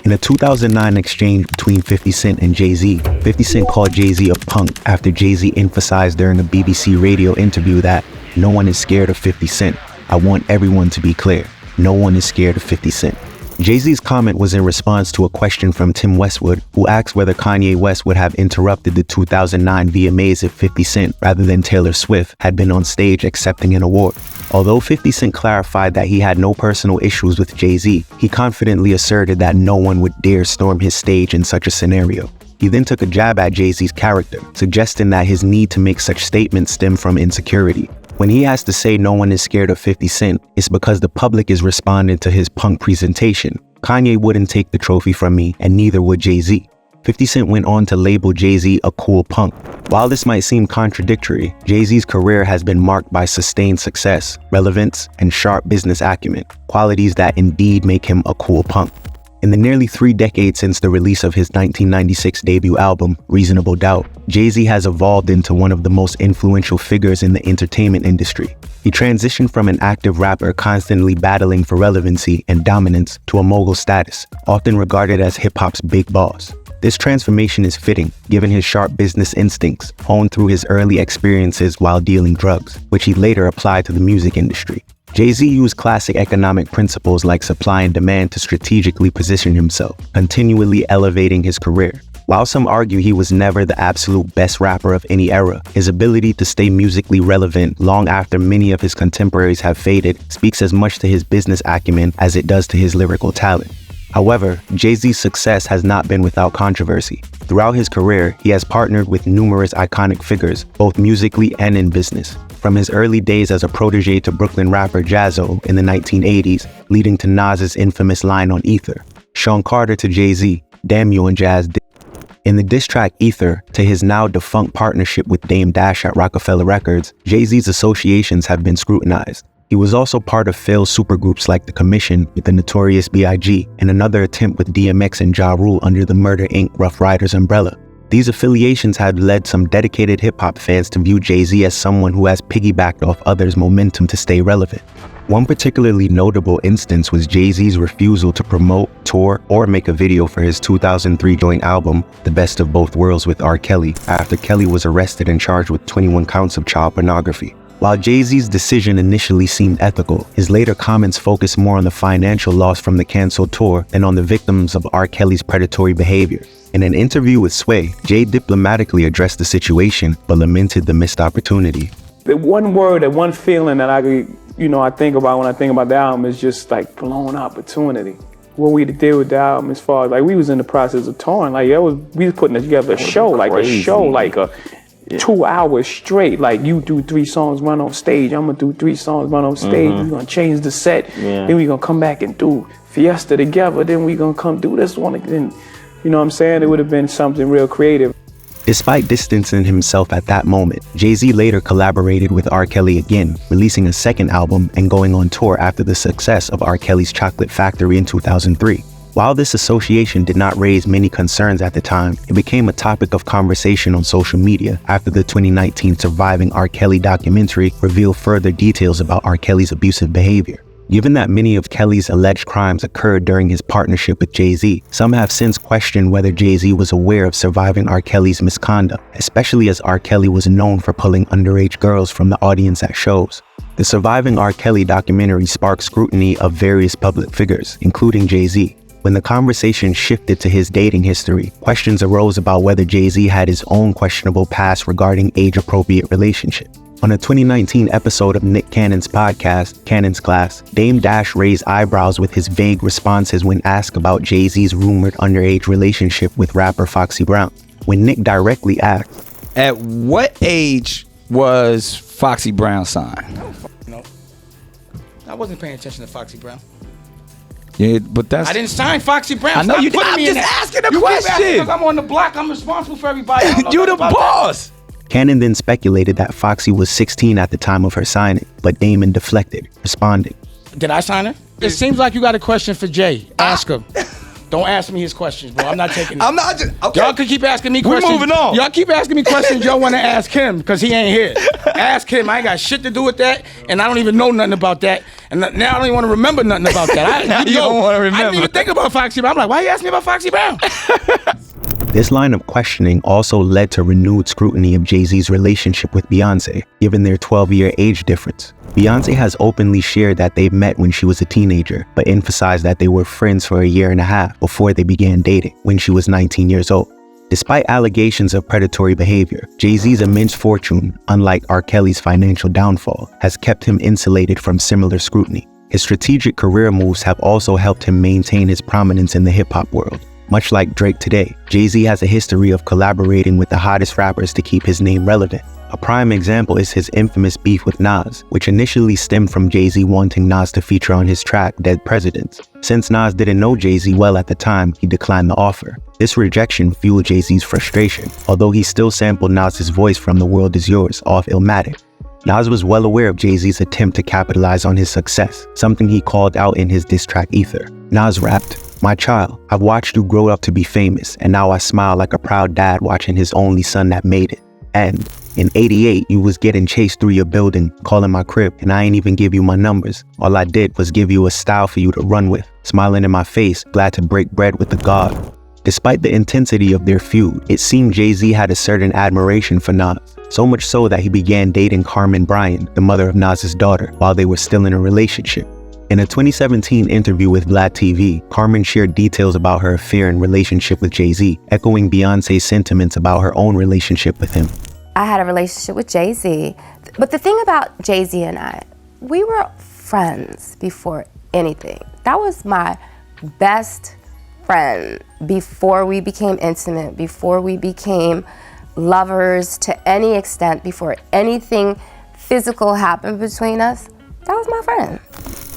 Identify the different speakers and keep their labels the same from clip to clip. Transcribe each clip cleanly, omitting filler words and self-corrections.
Speaker 1: In a 2009 exchange between 50 Cent and Jay-Z, 50 Cent called Jay-Z a punk after Jay-Z emphasized during a BBC radio interview that no one is scared of 50 Cent. I want everyone to be clear. No one is scared of 50 Cent. Jay-Z's comment was in response to a question from Tim Westwood, who asked whether Kanye West would have interrupted the 2009 VMAs if 50 Cent, rather than Taylor Swift, had been on stage accepting an award. Although 50 Cent clarified that he had no personal issues with Jay-Z, he confidently asserted that no one would dare storm his stage in such a scenario. He then took a jab at Jay-Z's character, suggesting that his need to make such statements stemmed from insecurity. When he has to say no one is scared of 50 Cent, it's because the public is responding to his punk presentation. Kanye wouldn't take the trophy from me, and neither would Jay-Z. 50 Cent went on to label Jay-Z a cool punk. While this might seem contradictory, Jay-Z's career has been marked by sustained success, relevance, and sharp business acumen, qualities that indeed make him a cool punk. In the nearly 3 decades since the release of his 1996 debut album, Reasonable Doubt, Jay-Z has evolved into one of the most influential figures in the entertainment industry. He transitioned from an active rapper constantly battling for relevancy and dominance to a mogul status, often regarded as hip-hop's big boss. This transformation is fitting, given his sharp business instincts, honed through his early experiences while dealing drugs, which he later applied to the music industry. Jay-Z used classic economic principles like supply and demand to strategically position himself, continually elevating his career. While some argue he was never the absolute best rapper of any era, his ability to stay musically relevant long after many of his contemporaries have faded speaks as much to his business acumen as it does to his lyrical talent. However, Jay-Z's success has not been without controversy. Throughout his career, he has partnered with numerous iconic figures, both musically and in business. From his early days as a protege to Brooklyn rapper Jaz-O in the 1980s, leading to Nas's infamous line on Ether. Sean Carter to Jay-Z, damn you and Jazz. In the diss track Ether, to his now defunct partnership with Dame Dash at Rockefeller Records, Jay-Z's associations have been scrutinized. He was also part of failed supergroups like The Commission with the Notorious B.I.G. and another attempt with DMX and Ja Rule under the Murder Inc. Rough Riders umbrella. These affiliations had led some dedicated hip-hop fans to view Jay-Z as someone who has piggybacked off others' momentum to stay relevant. One particularly notable instance was Jay-Z's refusal to promote, tour, or make a video for his 2003 joint album, The Best of Both Worlds with R.Kelly, after Kelly was arrested and charged with 21 counts of child pornography. While Jay-Z's decision initially seemed ethical, his later comments focused more on the financial loss from the canceled tour than on the victims of R. Kelly's predatory behavior. In an interview with Sway, Jay diplomatically addressed the situation, but lamented the missed opportunity.
Speaker 2: The one word, the one feeling that I think about when I think about the album is just like blown opportunity. What we did with the album as far as like we was in the process of touring, like we was putting together a show, like a 2 hours straight. Like you do 3 songs, run on stage. I'm gonna do 3 songs, run on stage. We're gonna change the set. Then we gonna come back and do Fiesta together. Then we gonna come do this one again. You know what I'm saying? It would have been something real creative.
Speaker 1: Despite distancing himself at that moment, Jay-Z later collaborated with R. Kelly again, releasing a second album and going on tour after the success of R. Kelly's Chocolate Factory in 2003. While this association did not raise many concerns at the time, it became a topic of conversation on social media after the 2019 Surviving R. Kelly documentary revealed further details about R. Kelly's abusive behavior. Given that many of Kelly's alleged crimes occurred during his partnership with Jay-Z, some have since questioned whether Jay-Z was aware of Surviving R. Kelly's misconduct, especially as R. Kelly was known for pulling underage girls from the audience at shows. The Surviving R. Kelly documentary sparked scrutiny of various public figures, including Jay-Z. When the conversation shifted to his dating history, questions arose about whether Jay-Z had his own questionable past regarding age-appropriate relationships. On a 2019 episode of Nick Cannon's podcast, Cannon's Class, Dame Dash raised eyebrows with his vague responses when asked about Jay-Z's rumored underage relationship with rapper Foxy Brown. When Nick directly asked,
Speaker 3: "At what age was Foxy Brown signed?"
Speaker 4: No, I wasn't paying attention to Foxy Brown.
Speaker 3: Yeah, but that's...
Speaker 4: I didn't sign Foxy Brown.
Speaker 3: I know
Speaker 4: Stop
Speaker 3: you did.
Speaker 4: putting
Speaker 3: I'm
Speaker 4: me in
Speaker 3: just
Speaker 4: that.
Speaker 3: asking a
Speaker 4: You keep
Speaker 3: question.
Speaker 4: asking 'cause I'm on the block. I'm responsible for everybody. I don't know
Speaker 3: You the
Speaker 4: about
Speaker 3: boss.
Speaker 1: Cannon then speculated that Foxy was 16 at the time of her signing, but Damon deflected, responding,
Speaker 4: Did I sign her? It seems like you got a question for Jay. Ask him. Don't ask me his questions, bro. I'm not taking it.
Speaker 3: I'm not just... Okay.
Speaker 4: Y'all can keep asking me
Speaker 3: We're
Speaker 4: questions.
Speaker 3: moving on.
Speaker 4: Y'all keep asking me questions y'all want to ask him because he ain't here. ask him. I ain't got shit to do with that, and I don't even know nothing about that. And now I don't even want to remember nothing about that.
Speaker 3: You don't want to remember.
Speaker 4: I didn't even think about Foxy Brown. I'm like, why you asking me about Foxy Brown?
Speaker 1: This line of questioning also led to renewed scrutiny of Jay-Z's relationship with Beyonce, given their 12-year age difference. Beyonce has openly shared that they met when she was a teenager, but emphasized that they were friends for a year and a half before they began dating, when she was 19 years old. Despite allegations of predatory behavior, Jay-Z's immense fortune, unlike R.Kelly's financial downfall, has kept him insulated from similar scrutiny. His strategic career moves have also helped him maintain his prominence in the hip-hop world. Much like Drake today, Jay-Z has a history of collaborating with the hottest rappers to keep his name relevant. A prime example is his infamous beef with Nas, which initially stemmed from Jay-Z wanting Nas to feature on his track, Dead Presidents. Since Nas didn't know Jay-Z well at the time, he declined the offer. This rejection fueled Jay-Z's frustration, although he still sampled Nas's voice from The World Is Yours off Illmatic. Nas was well aware of Jay-Z's attempt to capitalize on his success, something he called out in his diss track Ether. Nas rapped, "My child, I've watched you grow up to be famous, and now I smile like a proud dad watching his only son that made it. And in '88, you was getting chased through your building, calling my crib, and I ain't even give you my numbers. All I did was give you a style for you to run with, smiling in my face, glad to break bread with the God." Despite the intensity of their feud, it seemed Jay-Z had a certain admiration for Nas, so much so that he began dating Carmen Bryan, the mother of Nas's daughter, while they were still in a relationship. In a 2017 interview with Vlad TV, Carmen shared details about her affair and relationship with Jay-Z, echoing Beyonce's sentiments about her own relationship with him.
Speaker 5: I had a relationship with Jay-Z, but the thing about Jay-Z and I, we were friends before anything. That was my best friend before we became intimate, before we became lovers to any extent, before anything physical happened between us. That was my friend.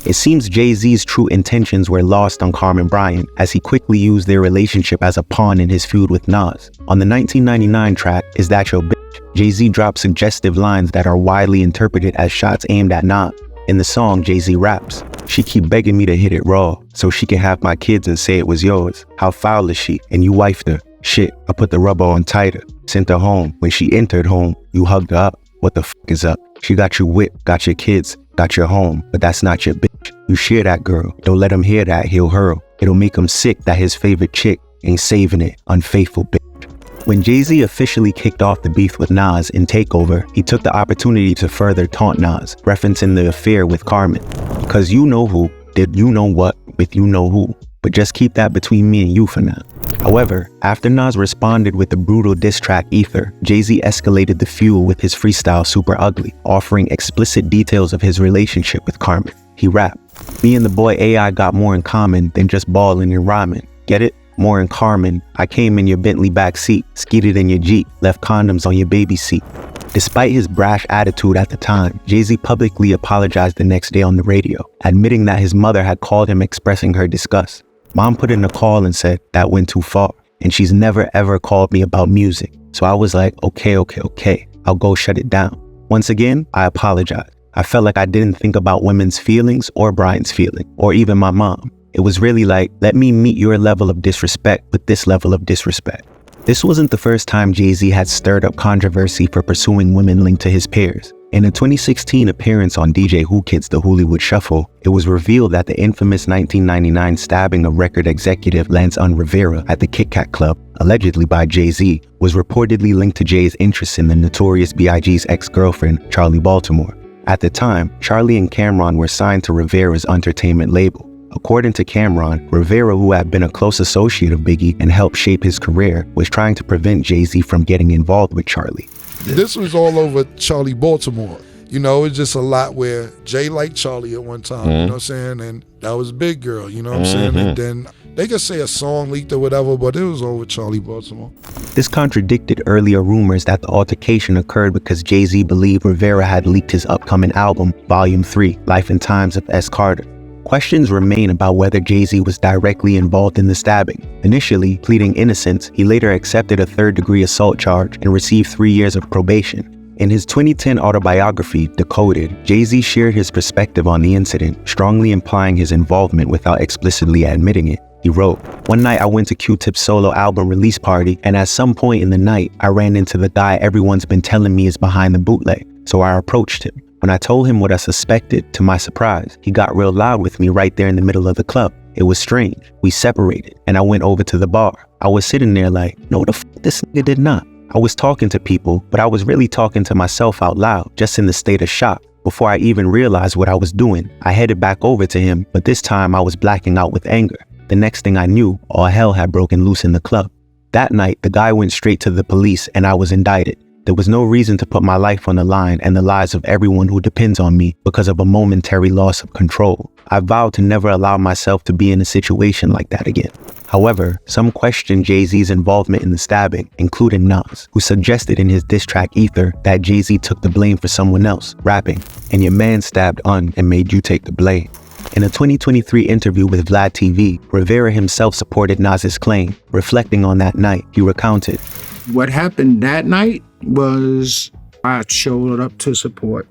Speaker 1: It seems Jay-Z's true intentions were lost on Carmen Bryan, as he quickly used their relationship as a pawn in his feud with Nas. On the 1999 track, Is That Your Bitch?, Jay-Z dropped suggestive lines that are widely interpreted as shots aimed at Nas. In the song, Jay-Z raps, "She keep begging me to hit it raw, so she can have my kids and say it was yours. How foul is she? And you wifed her. Shit, I put the rubber on tighter. Sent her home. When she entered home, you hugged her up. What the f is up? She got you whipped, got your kids, got your home, but that's not your bitch. You share that girl. Don't let him hear that, he'll hurl. It'll make him sick that his favorite chick ain't saving it, unfaithful bitch." When Jay-Z officially kicked off the beef with Nas in Takeover, he took the opportunity to further taunt Nas, referencing the affair with Carmen. "Cause you know who did you know what with you know who, but just keep that between me and you for now." However, after Nas responded with the brutal diss track Ether, Jay-Z escalated the fuel with his freestyle Super Ugly, offering explicit details of his relationship with Carmen. He rapped, "Me and the boy AI got more in common than just balling and rhyming. Get it? More in Carmen. I came in your Bentley backseat, skeeted in your Jeep, left condoms on your baby seat." Despite his brash attitude at the time, Jay-Z publicly apologized the next day on the radio, admitting that his mother had called him expressing her disgust. "Mom put in a call and said that went too far, and she's never ever called me about music. So I was like, okay, I'll go shut it down. Once again, I apologize. I felt like I didn't think about women's feelings or Brian's feeling, or even my mom. It was really like, let me meet your level of disrespect with this level of disrespect." This wasn't the first time Jay-Z had stirred up controversy for pursuing women linked to his peers. In a 2016 appearance on DJ Who Kid's The Hollywood Shuffle, it was revealed that the infamous 1999 stabbing of record executive Lance Rivera at the Kit Kat Club, allegedly by Jay-Z, was reportedly linked to Jay's interest in the Notorious B.I.G.'s ex-girlfriend, Charlie Baltimore. At the time, Charlie and Cameron were signed to Rivera's entertainment label. According to Cameron, Rivera, who had been a close associate of Biggie and helped shape his career, was trying to prevent Jay-Z from getting involved with Charlie.
Speaker 6: This was all over Charlie Baltimore. You know, it's just a lot where Jay liked Charlie at one time, you know what I'm saying? And that was Big Girl, you know what I'm saying? And then they could say a song leaked or whatever, but it was over Charlie Baltimore.
Speaker 1: This contradicted earlier rumors that the altercation occurred because Jay-Z believed Rivera had leaked his upcoming album, Volume 3, Life and Times of S. Carter. Questions remain about whether Jay-Z was directly involved in the stabbing. Initially pleading innocence, he later accepted a third-degree assault charge and received 3 years of probation. In his 2010 autobiography, Decoded, Jay-Z shared his perspective on the incident, strongly implying his involvement without explicitly admitting it. He wrote, "One night I went to Q-Tip's solo album release party, and at some point in the night, I ran into the guy everyone's been telling me is behind the bootleg. so I approached him. When I told him what I suspected, to my surprise, he got real loud with me right there in the middle of the club. It was strange. We separated, and I went over to the bar. I was sitting there like, no, the this nigga did not. I was talking to people, but I was really talking to myself out loud, just in the state of shock. Before I even realized what I was doing, I headed back over to him, but this time I was blacking out with anger. The next thing I knew, all hell had broken loose in the club. That night, the guy went straight to the police and I was indicted. There was no reason to put my life on the line and the lives of everyone who depends on me because of a momentary loss of control. I vowed to never allow myself to be in a situation like that again. However, some questioned Jay-Z's involvement in the stabbing, including Nas, who suggested in his diss track Ether that Jay-Z took the blame for someone else, rapping, and your man stabbed Un and made you take the blame. In a 2023 interview with Vlad TV, Rivera himself supported Nas's claim. Reflecting on that night, he recounted,
Speaker 7: "What happened that night was I showed up to support.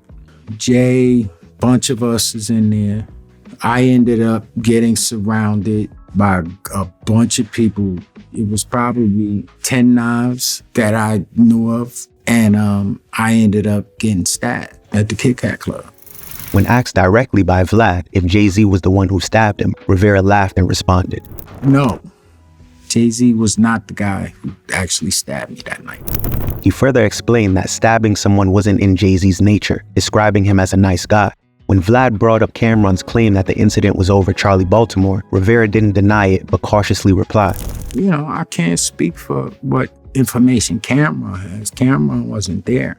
Speaker 7: Jay, bunch of us is in there. I ended up getting surrounded by a bunch of people. It was probably 10 knives that I knew of, and I ended up getting stabbed at the Kit Kat Club."
Speaker 1: When asked directly by Vlad if Jay-Z was the one who stabbed him, Rivera laughed and responded,
Speaker 7: "No, Jay-Z was not the guy who actually stabbed me that night."
Speaker 1: He further explained that stabbing someone wasn't in Jay-Z's nature, describing him as a nice guy. When Vlad brought up Cam'ron's claim that the incident was over Charlie Baltimore, Rivera didn't deny it but cautiously replied,
Speaker 7: "You know, I can't speak for what information Cam'ron has. Cam'ron wasn't there."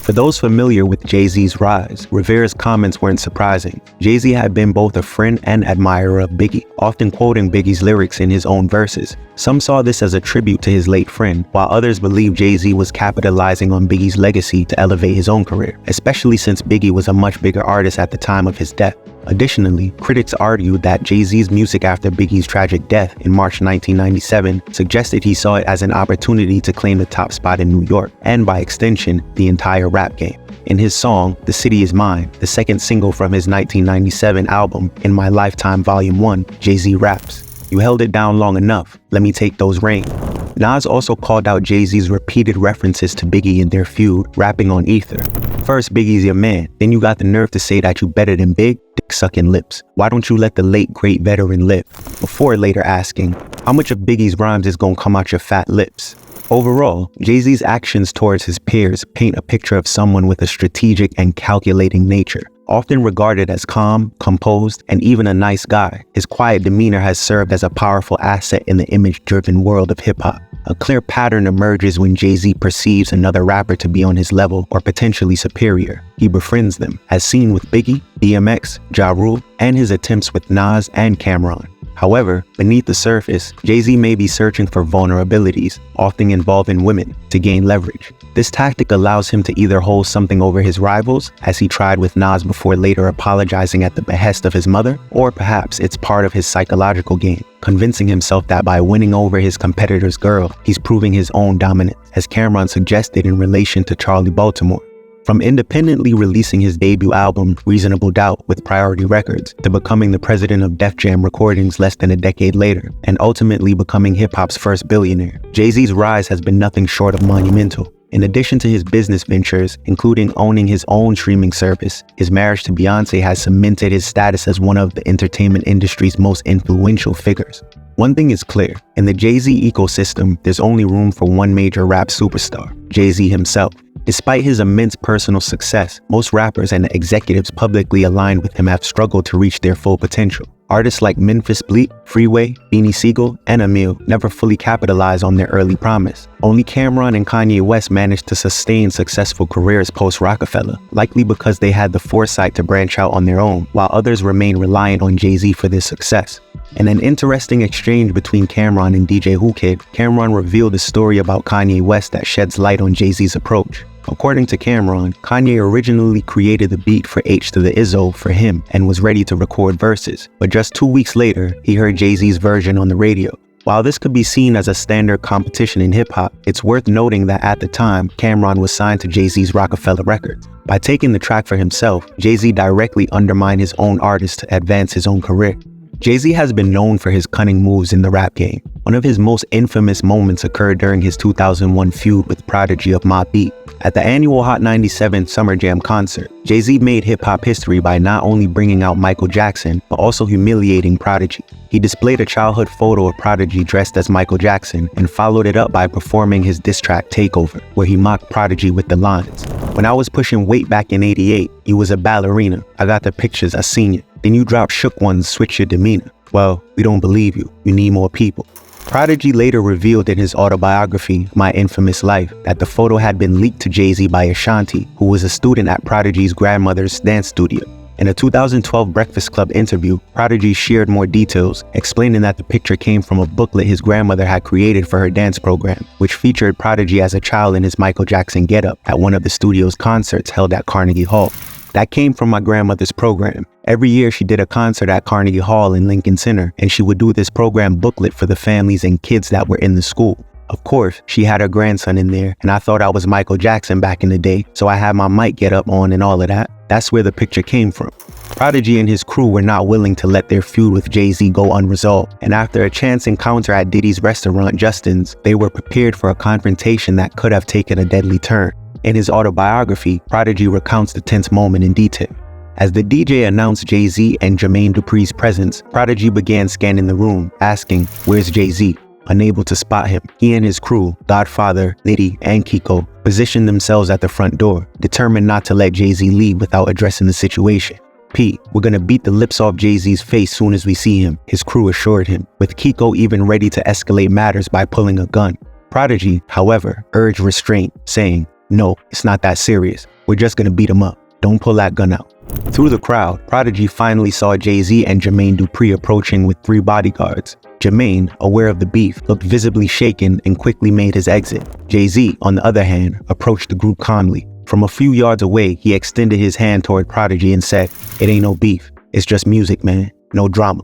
Speaker 1: For those familiar with Jay-Z's rise, Rivera's comments weren't surprising. Jay-Z had been both a friend and admirer of Biggie, often quoting Biggie's lyrics in his own verses. Some saw this as a tribute to his late friend, while others believed Jay-Z was capitalizing on Biggie's legacy to elevate his own career, especially since Biggie was a much bigger artist at the time of his death. Additionally, critics argued that Jay-Z's music after Biggie's tragic death in March 1997 suggested he saw it as an opportunity to claim the top spot in New York, and by extension, the entire rap game. In his song, The City Is Mine, the second single from his 1997 album, In My Lifetime Volume 1, Jay-Z raps, "You held it down long enough, let me take those reins." Nas also called out Jay-Z's repeated references to Biggie in their feud, rapping on Ether. "First, Biggie's your man, then you got the nerve to say that you better than Big, dick-sucking lips. Why don't you let the late great veteran live?" Before later asking, "How much of Biggie's rhymes is gonna come out your fat lips?" Overall, Jay-Z's actions towards his peers paint a picture of someone with a strategic and calculating nature. Often regarded as calm, composed, and even a nice guy, his quiet demeanor has served as a powerful asset in the image-driven world of hip-hop. A clear pattern emerges when Jay-Z perceives another rapper to be on his level or potentially superior. He befriends them, as seen with Biggie, DMX, Ja Rule, and his attempts with Nas and Cam'ron. However, beneath the surface, Jay-Z may be searching for vulnerabilities, often involving women, to gain leverage. This tactic allows him to either hold something over his rivals, as he tried with Nas before later apologizing at the behest of his mother, or perhaps it's part of his psychological game, convincing himself that by winning over his competitor's girl, he's proving his own dominance, as Cam'ron suggested in relation to Charlie Baltimore. From independently releasing his debut album, Reasonable Doubt, with Priority Records, to becoming the president of Def Jam Recordings less than a decade later, and ultimately becoming hip-hop's first billionaire, Jay-Z's rise has been nothing short of monumental. In addition to his business ventures, including owning his own streaming service, his marriage to Beyonce has cemented his status as one of the entertainment industry's most influential figures. One thing is clear, in the Jay-Z ecosystem, there's only room for one major rap superstar, Jay-Z himself. Despite his immense personal success, most rappers and executives publicly aligned with him have struggled to reach their full potential. Artists like Memphis Bleek, Freeway, Beanie Sigel, and Emil never fully capitalized on their early promise. Only Cam'ron and Kanye West managed to sustain successful careers post-Rockefeller, likely because they had the foresight to branch out on their own, while others remain reliant on Jay-Z for their success. In an interesting exchange between Cam'ron and DJ Who Kid, Cam'ron revealed a story about Kanye West that sheds light on Jay-Z's approach. According to Cam'ron, Kanye originally created the beat for H to the Izzo for him and was ready to record verses, but just 2 weeks later, he heard Jay-Z's version on the radio. While this could be seen as a standard competition in hip-hop, it's worth noting that at the time, Cam'ron was signed to Jay-Z's Rockefeller Records. By taking the track for himself, Jay-Z directly undermined his own artist to advance his own career. Jay-Z has been known for his cunning moves in the rap game. One of his most infamous moments occurred during his 2001 feud with Prodigy of Mobb Deep. At the annual Hot 97 Summer Jam concert, Jay-Z made hip-hop history by not only bringing out Michael Jackson, but also humiliating Prodigy. He displayed a childhood photo of Prodigy dressed as Michael Jackson and followed it up by performing his diss track Takeover, where he mocked Prodigy with the lines, "When I was pushing weight back in '88, you was a ballerina. I got the pictures, I seen you. Then you dropped shook ones, switch your demeanor. Well, we don't believe you. You need more people." Prodigy later revealed in his autobiography, My Infamous Life, that the photo had been leaked to Jay-Z by Ashanti, who was a student at Prodigy's grandmother's dance studio. In a 2012 Breakfast Club interview, Prodigy shared more details, explaining that the picture came from a booklet his grandmother had created for her dance program, which featured Prodigy as a child in his Michael Jackson getup at one of the studio's concerts held at Carnegie Hall. "That came from my grandmother's program. Every year she did a concert at Carnegie Hall in Lincoln Center, and she would do this program booklet for the families and kids that were in the school. Of course, she had her grandson in there, and I thought I was Michael Jackson back in the day, so I had my mic get up on and all of that. That's where the picture came from." Prodigy and his crew were not willing to let their feud with Jay-Z go unresolved, and after a chance encounter at Diddy's restaurant Justin's, they were prepared for a confrontation that could have taken a deadly turn. In his autobiography, Prodigy recounts the tense moment in detail. As the DJ announced Jay-Z and Jermaine Dupri's presence, Prodigy began scanning the room, asking, "Where's Jay-Z?" Unable to spot him, he and his crew, Godfather, Nitty, and Kiko, positioned themselves at the front door, determined not to let Jay-Z leave without addressing the situation. "P, we're gonna beat the lips off Jay-Z's face soon as we see him," his crew assured him, with Kiko even ready to escalate matters by pulling a gun. Prodigy, however, urged restraint, saying, "No, it's not that serious. We're just gonna beat him up. Don't pull that gun out." Through the crowd, Prodigy finally saw Jay-Z and Jermaine Dupri approaching with 3 bodyguards. Jermaine, aware of the beef, looked visibly shaken and quickly made his exit. Jay-Z, on the other hand, approached the group calmly. From a few yards away, he extended his hand toward Prodigy and said, "It ain't no beef. It's just music, man. No drama."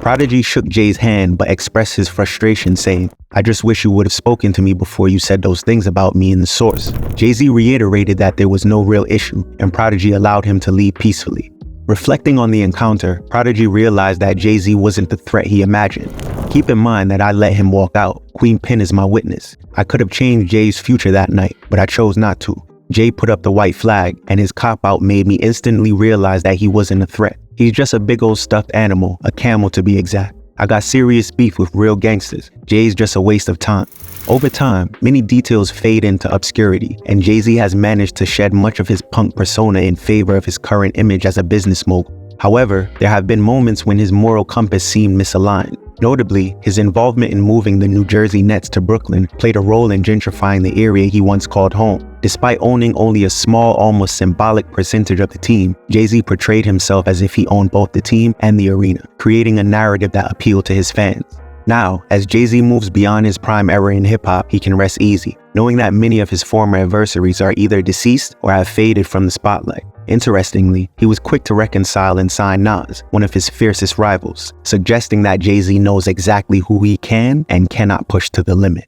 Speaker 1: Prodigy shook Jay's hand but expressed his frustration, saying, "I just wish you would have spoken to me before you said those things about me in the source." Jay-Z reiterated that there was no real issue, and Prodigy allowed him to leave peacefully. Reflecting on the encounter, Prodigy realized that Jay-Z wasn't the threat he imagined. "Keep in mind that I let him walk out. Queen Pen is my witness. I could have changed Jay's future that night, but I chose not to. Jay put up the white flag, and his cop-out made me instantly realize that he wasn't a threat. He's just a big old stuffed animal, a camel to be exact. I got serious beef with real gangsters. Jay's just a waste of time." Over time, many details fade into obscurity, and Jay-Z has managed to shed much of his punk persona in favor of his current image as a business mogul. However, there have been moments when his moral compass seemed misaligned. Notably, his involvement in moving the New Jersey Nets to Brooklyn played a role in gentrifying the area he once called home. Despite owning only a small, almost symbolic percentage of the team, Jay-Z portrayed himself as if he owned both the team and the arena, creating a narrative that appealed to his fans. Now, as Jay-Z moves beyond his prime era in hip-hop, he can rest easy, knowing that many of his former adversaries are either deceased or have faded from the spotlight. Interestingly, he was quick to reconcile and sign Nas, one of his fiercest rivals, suggesting that Jay-Z knows exactly who he can and cannot push to the limit.